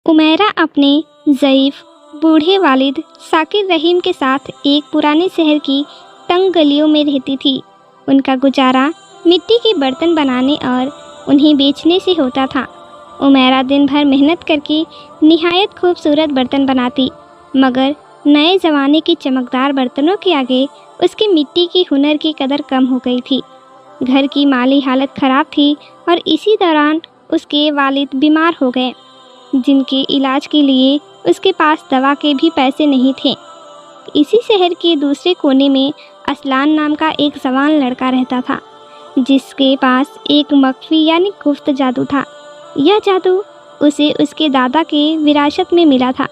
Umaira अपने ضعیف बूढ़े वालिद साकिर रहीम के साथ एक पुराने शहर की तंग गलियों में रहती थी। उनका गुजारा मिट्टी के बर्तन बनाने और उन्हें बेचने से होता था। उमैरा दिन भर मेहनत करके निहायत खूबसूरत बर्तन बनाती, मगर नए ज़माने के चमकदार बर्तनों के आगे उसके मिट्टी की हुनर की कदर कम हो गई थी। घर की माली हालत ख़राब थी और इसी दौरान उसके वालिद बीमार हो गए, जिनके इलाज के लिए उसके पास दवा के भी पैसे नहीं थे। इसी शहर के दूसरे कोने में असलान नाम का एक जवान लड़का रहता था, जिसके पास एक मख्फी यानी गुप्त जादू था। यह जादू उसे उसके दादा के विरासत में मिला था,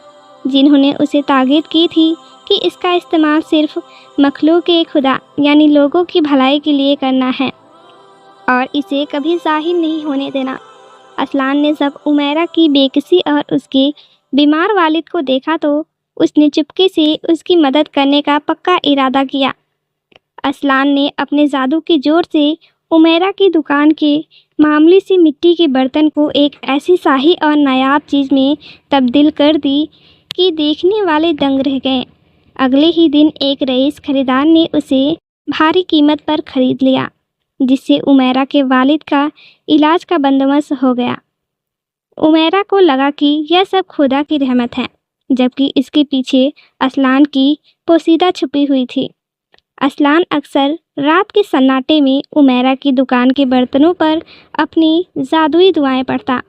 जिन्होंने उसे ताकीद की थी कि इसका इस्तेमाल सिर्फ मखलूक के खुदा यानी लोगों की भलाई के लिए करना है और इसे कभी ज़ाहिर नहीं होने देना। असलान ने जब उमैरा की बेकसी और उसके बीमार वालिद को देखा तो उसने चुपके से उसकी मदद करने का पक्का इरादा किया। असलान ने अपने जादू के जोर से उमैरा की दुकान के मामूली सी मिट्टी के बर्तन को एक ऐसी शाही और नायाब चीज़ में तब्दील कर दी कि देखने वाले दंग रह गए। अगले ही दिन एक रईस खरीदार ने उसे भारी कीमत पर ख़रीद लिया, जिससे उमैरा के वालिद का इलाज का बंदोबस्त हो गया। उमैरा को लगा कि यह सब खुदा की रहमत है, जबकि इसके पीछे असलान की पोशीदा छुपी हुई थी। असलान अक्सर रात के सन्नाटे में उमैरा की दुकान के बर्तनों पर अपनी जादुई दुआएं पढ़ता,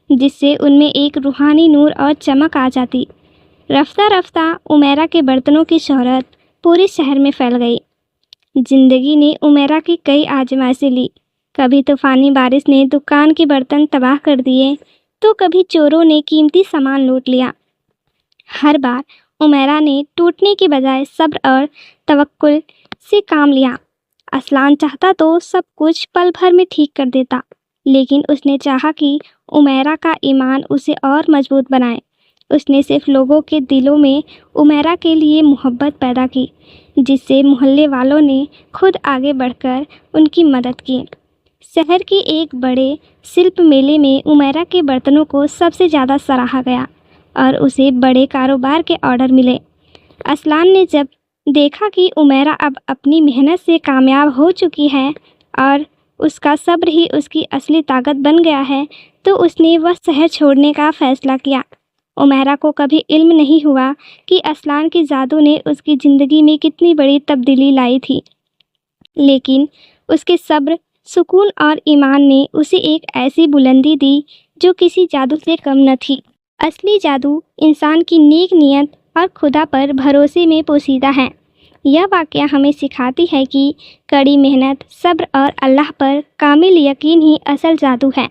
जिससे उनमें एक रूहानी नूर और चमक आ जाती। रफ्ता रफ्ता उमैरा के बर्तनों की शोहरत पूरे शहर में फैल गई। ज़िंदगी ने उमैरा की कई आजमाइशें ली। कभी तूफ़ानी बारिश ने दुकान के बर्तन तबाह कर दिए, तो कभी चोरों ने कीमती सामान लूट लिया। हर बार उमैरा ने टूटने के बजाय सब्र और तवक्कुल से काम लिया। असलान चाहता तो सब कुछ पल भर में ठीक कर देता, लेकिन उसने चाहा कि उमैरा का ईमान उसे और मजबूत बनाए। उसने सिर्फ लोगों के दिलों में उमैरा के लिए मोहब्बत पैदा की, जिससे मोहल्ले वालों ने खुद आगे बढ़कर उनकी मदद की। शहर के एक बड़े शिल्प मेले में उमैरा के बर्तनों को सबसे ज़्यादा सराहा गया और उसे बड़े कारोबार के ऑर्डर मिले। असलान ने जब देखा कि उमैरा अब अपनी मेहनत से कामयाब हो चुकी है और उसका सब्र ही उसकी असली ताकत बन गया है, तो उसने वह शहर छोड़ने का फ़ैसला किया। उमैरा को कभी इल्म नहीं हुआ कि असलान के जादू ने उसकी ज़िंदगी में कितनी बड़ी तब्दीली लाई थी, लेकिन उसके सब्र, सुकून और ईमान ने उसे एक ऐसी बुलंदी दी जो किसी जादू से कम न थी। असली जादू इंसान की नेक नीयत और खुदा पर भरोसे में पोशीदा है। यह वाक़या हमें सिखाती है कि कड़ी मेहनत, सब्र और अल्लाह पर कामिल यकीन ही असल जादू है।